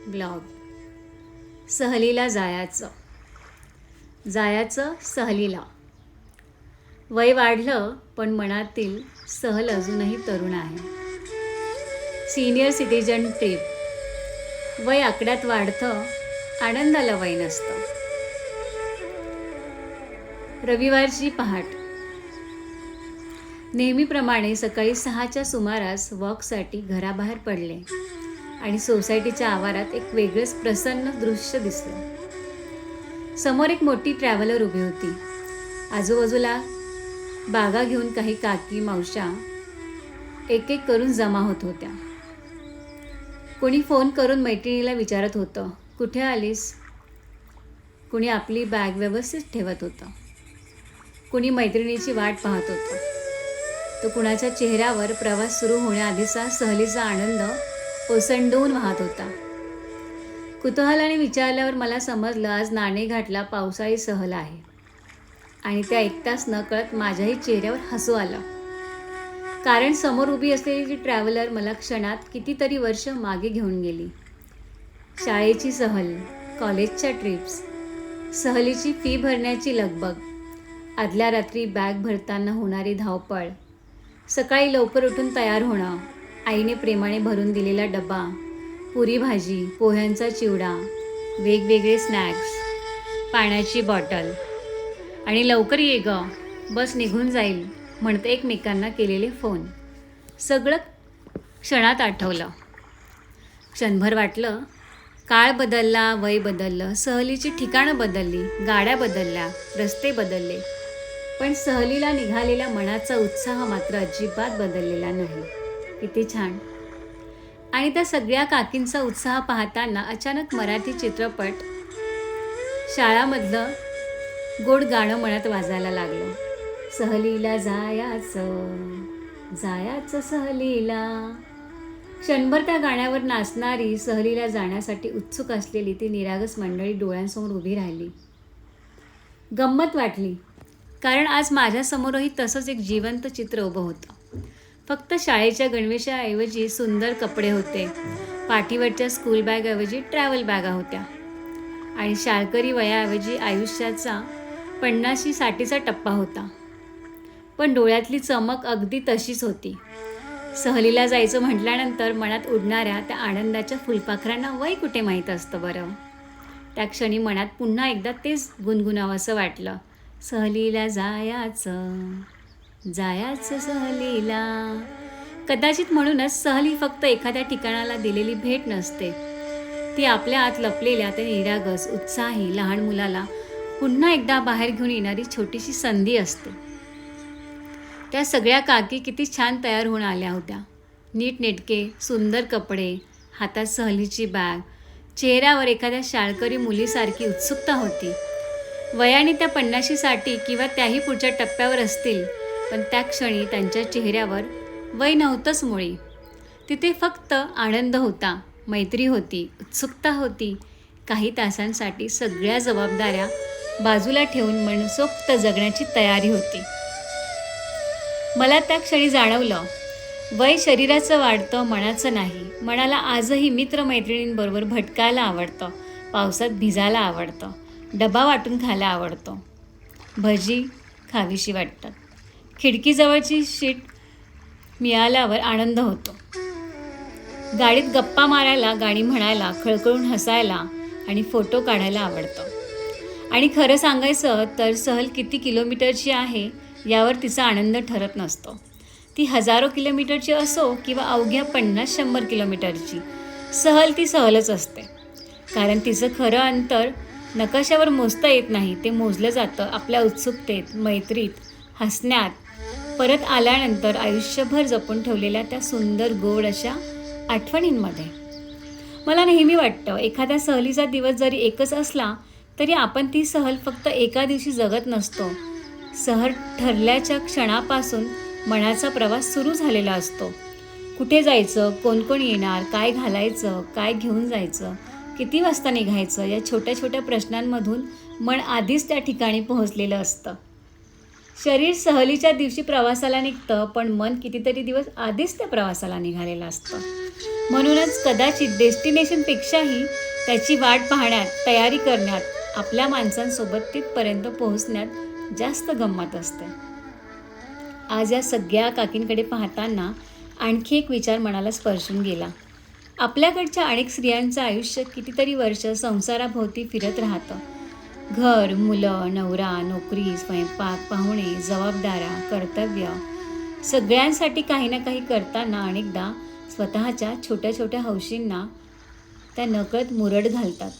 Blog. सहलीला जायचं सहलीला. वय वाढलं पण मनातील सहल अजूनही तरुण आहे. Senior citizen trip. वय आकड्यात वाढतं, आनंदाला वय नसतं. रविवारची पहाट. नेहमीप्रमाणे सकाळी 6च्या सुमारास वॉकसाठी घराबाहेर पडले आणि सोसायटीच्या आवारात एक वेगळंच प्रसन्न दृश्य दिसलं. समोर एक मोठी ट्रॅव्हलर उभी होती. आजूबाजूला बागा घेऊन काही काकी मावश्या एक एक करून जमा होत होत्या. कोणी फोन करून मैत्रिणीला विचारत होतं, कुठे आलीस? कुणी आपली बॅग व्यवस्थित ठेवत होतं. कुणी मैत्रिणीची वाट पाहत होतं. तो कुणाच्या चेहऱ्यावर प्रवास सुरू होण्याआधीचा सहलीचा आनंद ओसंडून वाहत होता. कुतूहलाने विचारल्यावर मला समजलं, आज नाणेघाटला पावसाळी सहल आहे. आणि त्या ऐकताच नकळत माझ्याही चेहऱ्यावर हसू आलं. कारण समोर उभी असलेली ती ट्रॅव्हलर मला क्षणात कितीतरी वर्ष मागे घेऊन गेली. शाळेची सहल, कॉलेजच्या ट्रिप्स, सहलीची फी भरण्याची लगबग, आदल्या रात्री बॅग भरताना होणारी धावपळ, सकाळी लवकर उठून तयार होणं, आईने प्रेमाने भरून दिलेला डबा, पुरी भाजी, पोह्यांचा चिवडा, वेगवेगळे स्नॅक्स, पाण्याची बॉटल आणि लवकर ये गं, बस निघून जाईल म्हणत एकमेकांना केलेले फोन. सगळं क्षणात आठवलं. क्षणभर वाटलं, काळ बदलला, वय बदललं, सहलीची ठिकाणं बदलली, गाड्या बदलल्या, रस्ते बदलले, पण सहलीला निघालेल्या मनाचा उत्साह मात्र अजिबात बदललेला नाही. किती छान. आणि त्या सगळ्या काकींचा उत्साह पाहताना अचानक मराठी चित्रपट शाळामधलं गोड गाणं म्हणत वाजायला लागलं. सहलीला जायाचं सहलीला. क्षणभर त्या गाण्यावर नाचणारी, सहलीला जाण्यासाठी उत्सुक असलेली ती निरागस मंडळी डोळ्यांसमोर उभी राहिली. गंमत वाटली, कारण आज माझ्यासमोरही तसंच एक जिवंत चित्र उभं होतं. फक्त शाळेच्या गणवेशाऐवजी सुंदर कपडे होते. पाठीवरच्या स्कूल बॅगऐवजी ट्रॅव्हल बॅगा होत्या. आणि शाळकरी वयाऐवजी आयुष्याचा 50-60चा टप्पा होता. पण डोळ्यातली चमक अगदी तशीच होती. सहलीला जायचं म्हटल्यानंतर मनात उडणाऱ्या त्या आनंदाच्या फुलपाखरांना वय कुठे माहीत असतं बरं. त्या क्षणी मनात पुन्हा एकदा तेच गुणगुणावंसं वाटलं. सहलीला जायाचं सहलीला. कदाचित म्हणूनच सहल ही फक्त एखाद्या ठिकाणाला दिलेली भेट नसते. ती आपल्या आत लपलेल्या त्या निरागस, उत्साही लहान मुलाला पुन्हा एकदा बाहेर घेऊन येणारी छोटीशी संधी असते. त्या सगळ्या काकी किती छान तयार होऊन आल्या होत्या. नीटनेटके, सुंदर कपडे, हातात सहलीची बॅग, चेहऱ्यावर एखाद्या शाळकरी मुलीसारखी उत्सुकता होती. वयाने त्या 50-60 किंवा त्याही पुढच्या टप्प्यावर असतील, पण त्या क्षणी त्यांच्या चेहऱ्यावर वय नव्हतंच मुळी. तिथे फक्त आनंद होता, मैत्री होती, उत्सुकता होती. काही तासांसाठी सगळ्या जबाबदाऱ्या बाजूला ठेवून मनसोक्त जगण्याची तयारी होती. मला त्या क्षणी जाणवलं, वय शरीराचं वाढतं, मनाचं नाही. मनाला आजही मित्रमैत्रिणींबरोबर भटकायला आवडतं, पावसात भिजायला आवडतं, डबा वाटून खायला आवडतं, भजी खावीशी वाटतात, खिडकीजवळची शीट मिळाल्यावर आनंद होतो, गाडीत गप्पा मारायला, गाणी म्हणायला, खळखळून हसायला आणि फोटो काढायला आवडतं. आणि खरं सांगायचं तर सहल किती किलोमीटरची आहे यावर तिचा आनंद ठरत नसतो. ती हजारो किलोमीटरची असो किंवा अवघ्या 50-100 किलोमीटरची, सहल ती सहलच असते. कारण तिचं खरं अंतर नकाशावर मोजता येत नाही. ते मोजलं जातं आपल्या उत्सुकतेत, मैत्रीत, हसण्यात, परत आल्यानंतर आयुष्यभर जपून ठेवलेल्या त्या सुंदर गोड अशा आठवणींमध्ये. मला नेहमी वाटतं, एखाद्या सहलीचा दिवस जरी एकच असला तरी आपण ती सहल फक्त एका दिवशी जगत नसतो. सहल ठरल्याच्या क्षणापासून मनाचा प्रवास सुरू झालेला असतो. कुठे जायचं, कोण कोण येणार, काय घालायचं, काय घेऊन जायचं, किती वाजता निघायचं, या छोट्या छोट्या प्रश्नांमधून मन आधीच त्या ठिकाणी पोहोचलेलं असतं. शरीर सहलीच्या दिवशी प्रवासाला निघतं, पण मन कितीतरी दिवस आधीच त्या प्रवासाला निघालेलं असतं. म्हणूनच कदाचित डेस्टिनेशनपेक्षाही त्याची वाट पाहण्यात, तयारी करण्यात, आपल्या माणसांसोबत तिथपर्यंत पोहोचण्यात जास्त गंमत असते. आज या सगळ्या काकींकडे पाहताना आणखी एक विचार मनाला स्पर्शून गेला. आपल्याकडच्या अनेक स्त्रियांचं आयुष्य कितीतरी वर्ष संसाराभोवती फिरत राहतं. घर, मुलं, नवरा, नोकरी, स्वयंपाक, पाहुणे, जबाबदाऱ्या, कर्तव्य सगळ्यांसाठी काही ना काही करताना अनेकदा स्वतःच्या छोट्या छोट्या हौशींना त्या नकळत मुरड घालतात.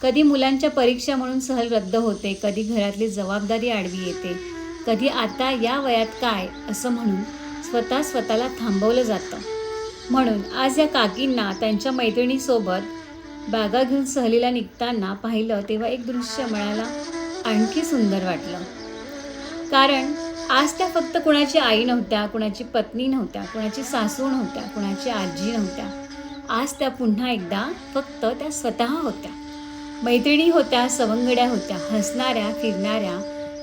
कधी मुलांच्या परीक्षा म्हणून सहल रद्द होते, कधी घरातली जबाबदारी आडवी येते, कधी आता या वयात काय असं म्हणून स्वतःला थांबवलं जातं. म्हणून आज या काकींना त्यांच्या मैत्रिणीसोबत बॅगा घेऊन सहलीला निघताना पाहिलं तेव्हा एक दृश्य मनाला आणखी सुंदर वाटलं. कारण आज त्या फक्त कुणाची आई नव्हत्या, कुणाची पत्नी नव्हत्या, कुणाची सासू नव्हत्या, कुणाची आजी नव्हत्या. आज त्या पुन्हा एकदा फक्त त्या स्वतः होत्या. मैत्रिणी होत्या, सवंगड्या होत्या, हसणाऱ्या, फिरणाऱ्या,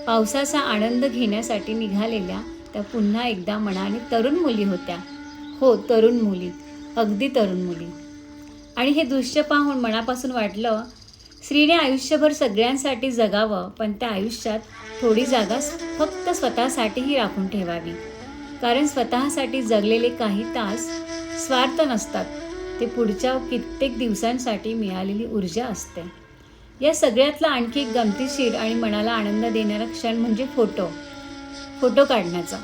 पावसाचा आनंद घेण्यासाठी निघालेल्या त्या पुन्हा एकदा मनाने तरुण मुली होत्या. हो, तरुण मुली, अगदी तरुण मुली. आणि हे दृश्य पाहून मनापासून वाटलं, स्त्रीने आयुष्यभर सगळ्यांसाठी जगावं, पण त्या आयुष्यात थोडी जागा फक्त स्वतःसाठीही राखून ठेवावी. कारण स्वतःसाठी जगलेले काही तास स्वार्थ नसतात, ते पुढच्या कित्येक दिवसांसाठी मिळालेली ऊर्जा असते. या सगळ्यातला आणखी एक गमतीशीर आणि मनाला आनंद देणारा क्षण म्हणजे फोटो काढण्याचा.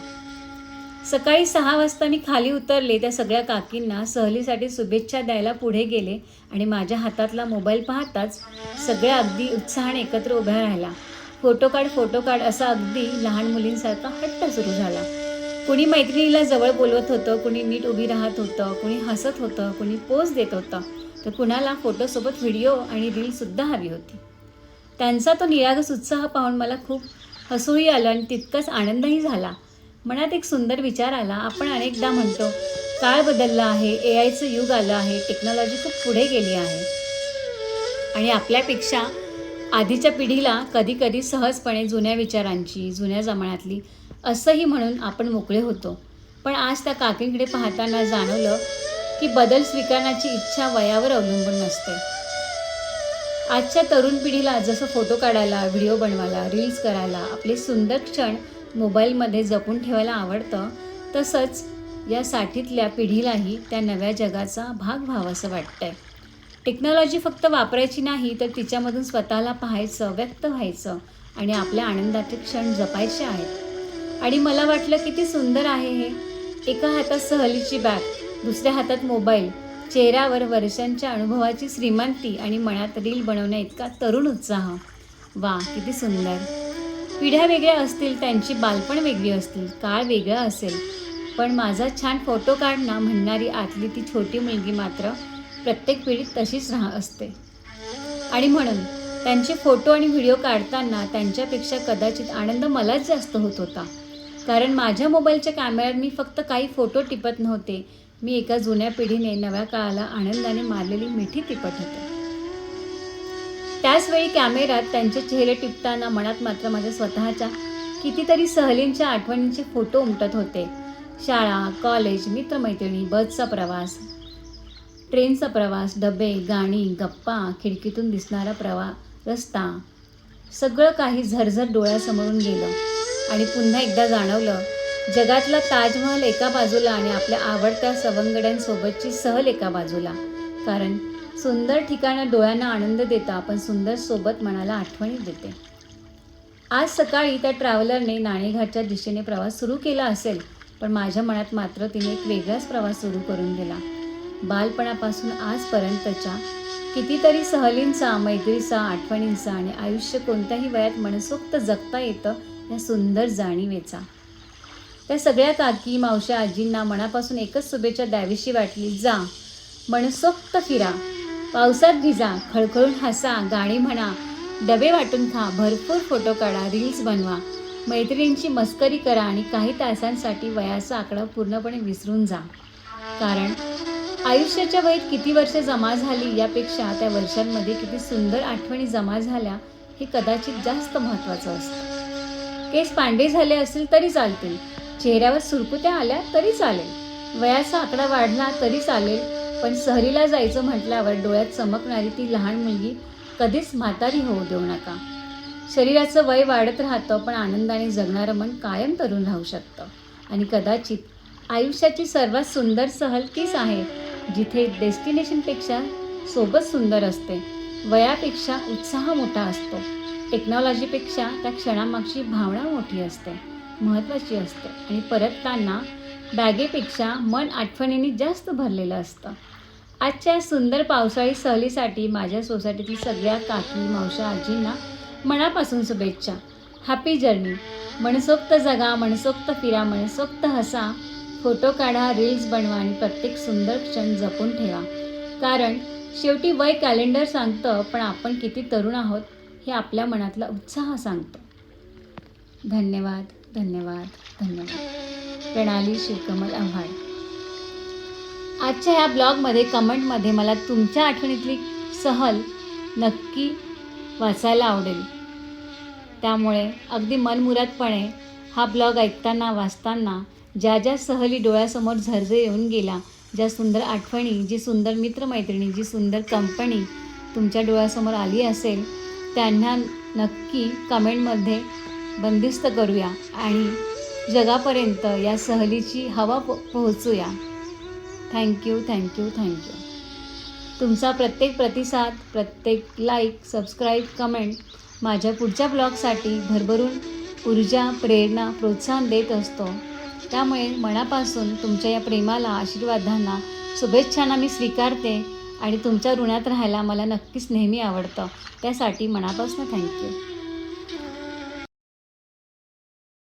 सकाळी 6 वाजता मी खाली उतरले. त्या सगळ्या काकींना सहलीसाठी शुभेच्छा द्यायला पुढे गेले आणि माझ्या हातातला मोबाईल पाहताच सगळ्या अगदी उत्साहाने एकत्र उभ्या राहिला. फोटो काढ असा अगदी लहान मुलींसारखा हट्ट सुरू झाला. कुणी मैत्रिणीला जवळ बोलवत होतं, कुणी नीट उभी राहत होतं, कुणी हसत होतं, कुणी पोज देत होतं, तर कुणाला फोटोसोबत व्हिडिओ आणि रीलसुद्धा हवी होती. त्यांचा तो निरागस उत्साह पाहून मला खूप हसूही आलं आणि तितकाच आनंदही झाला. मनात एक सुंदर विचार आला. आपण अनेकदा म्हणतो काळ बदलला आहे, AIचं युग आलं आहे, टेक्नॉलॉजी खूप पुढे गेली आहे आणि आपल्यापेक्षा आधीच्या पिढीला कधी सहजपणे जुन्या विचारांची, जुन्या जमान्यातली असंही म्हणून आपण मोकळे होतो. पण आज त्या काकींकडे पाहताना जाणवलं की बदल स्वीकारण्याची इच्छा वयावर अवलंबून नसते. आजच्या तरुण पिढीला जसं फोटो काढायला, व्हिडिओ बनवायला, रील्स करायला, आपले सुंदर क्षण मोबाईलमध्ये जपून ठेवायला आवडतं, तसंच या साठीतल्या पिढीलाही त्या नव्या जगाचा भाग व्हावंसं वाटतंय. टेक्नॉलॉजी फक्त वापरायची नाही, तर तिच्यामधून स्वतःला पाहायचं, व्यक्त व्हायचं आणि आपल्या आनंदाचे क्षण जपायचे आहेत. आणि मला वाटलं किती सुंदर आहे हे. एका हातात सहलीची बॅग, दुसऱ्या हातात मोबाईल, चेहऱ्यावर वर्षांच्या अनुभवाची श्रीमंती आणि मनात रील बनवण्या इतका तरुण उत्साह. वा, किती सुंदर. पिढ्या वेगळ्या असतील, त्यांची बालपण वेगळी असतील, काळ वेगळा असेल, पण माझा छान फोटो काढ ना म्हणणारी आतली ती छोटी मुलगी मात्र प्रत्येक पिढीत तशीच असते. आणि म्हणून त्यांचे फोटो आणि व्हिडिओ काढताना त्यांच्यापेक्षा कदाचित आनंद मलाच जास्त होत होता. कारण माझ्या मोबाईलच्या कॅमेऱ्यात मी फक्त काही फोटो टिपत नव्हते, मी एका जुन्या पिढीने नव्या काळाला आनंदाने मारलेली मिठी टिपत होते. त्याचवेळी कॅमेऱ्यात त्यांचे चेहरे टिपताना मनात मात्र माझ्या स्वतःच्या कितीतरी सहलींच्या आठवणींचे फोटो उमटत होते. शाळा, कॉलेज, मित्रमैत्रिणी, बसचा प्रवास, ट्रेनचा प्रवास, डबे, गाणी, गप्पा, खिडकीतून दिसणारा रस्ता, सगळं काही झरझर डोळ्यासमोरून गेलं. आणि पुन्हा एकदा जाणवलं, जगातला ताजमहल एका बाजूला आणि आपल्या आवडत्या सवंगड्यांसोबतची सहल एका बाजूला. कारण सुंदर ठिकाणं डोळ्यांना आनंद देता, पण सुंदर सोबत मनाला आठवणी देते. आज सकाळी त्या ट्रॅव्हलरने नाणेघाटच्या दिशेने प्रवास सुरू केला असेल, पण माझ्या मनात मात्र तिने एक वेगळाच प्रवास सुरू करून दिला. बालपणापासून आजपर्यंतच्या कितीतरी सहलींचा, मैत्रीचा, आठवणींचा आणि आयुष्य कोणत्याही वयात मनसोक्त जगता येतं या सुंदर जाणीवेचा. त्या सगळ्या काकी, मावश्या, आजींना मनापासून एकच शुभेच्छा द्यावीशी वाटली. जा, मनसोक्त फिरा, पावसात भिजा, खळखळून हसा, गाणी म्हणा, डबे वाटून खा, भरपूर फोटो काढा, रील्स बनवा, मैत्रिणींची मस्करी करा आणि काही तासांसाठी वयाचा आकडा पूर्णपणे विसरून जा. कारण आयुष्याच्या वयात किती वर्ष जमा झाली यापेक्षा त्या वर्षांमध्ये किती सुंदर आठवणी जमा झाल्या हे कदाचित जास्त महत्त्वाचं असतं. केस पांढरे झाले असतील तरी चालतील, चेहऱ्यावर सुरकुत्या आल्या तरी चालेल, वयाचा आकडा वाढला तरी चालेल, पण सहलीला जायचं म्हटल्यावर डोळ्यात चमकणारी ती लहान मुलगी कधीच म्हातारी होऊ देऊ नका. शरीराचं वय वाढत राहतं, पण आनंदाने जगणारं मन कायम तरुण राहू शकतं. आणि कदाचित आयुष्याची सर्वात सुंदर सहल तीच आहे, जिथे डेस्टिनेशनपेक्षा सोबत सुंदर असते. वयापेक्षा उत्साह मोठा असतो. टेक्नॉलॉजीपेक्षा त्या क्षणामागची भावना मोठी असते, महत्त्वाची असते. आणि परतताना बॅगेपेक्षा मन आठवणींनी जास्त भरलेलं असतं. आजच्या सुंदर पावसाळी सहलीसाठी माझ्या सोसायटीतील सगळ्या काकी, मावश्या, आजींना मनापासून शुभेच्छा. Happy journey. मनसोक्त जगा, मनसोक्त फिरा, मनसोक्त हसा, फोटो काढा, रील्स बनवा आणि प्रत्येक सुंदर क्षण जपून ठेवा. कारण शेवटी वय कॅलेंडर सांगतं, पण आपण किती तरुण आहोत हे आपल्या मनातला उत्साह सांगतो. धन्यवाद, धन्यवाद, धन्यवाद. प्रणाली शिवकमल आव्हाड. आजच्या ह्या ब्लॉगमध्ये कमेंटमध्ये मला तुमच्या आठवणीतली सहल नक्की वाचायला आवडेल. त्यामुळे अगदी मनमुरादपणे हा ब्लॉग ऐकताना, वाचताना ज्या ज्या सहली डोळ्यासमोर झरझर येऊन गेला, ज्या सुंदर आठवणी, जी सुंदर मित्रमैत्रिणी, जी सुंदर कंपनी तुमच्या डोळ्यासमोर आली असेल, त्यांना नक्की कमेंटमध्ये बंदिस्त करूया आणि जगापर्यंत या सहलीची हवा पोहोचूया. Thank you, thank you, thank you. तुमचा प्रत्येक प्रतिसाद, प्रत्येक लाईक, सबस्क्राईब, कमेंट माझ्या पुढच्या ब्लॉगसाठी भरभरून ऊर्जा, प्रेरणा, प्रोत्साहन देत असतो. त्यामुळे मनापासून तुमच्या या प्रेमाला, आशीर्वादांना, शुभेच्छांना मी स्वीकारते आणि तुमच्या ऋणात राहायला मला नक्कीच नेहमी आवडतं. त्यासाठी मनापासून थँक्यू.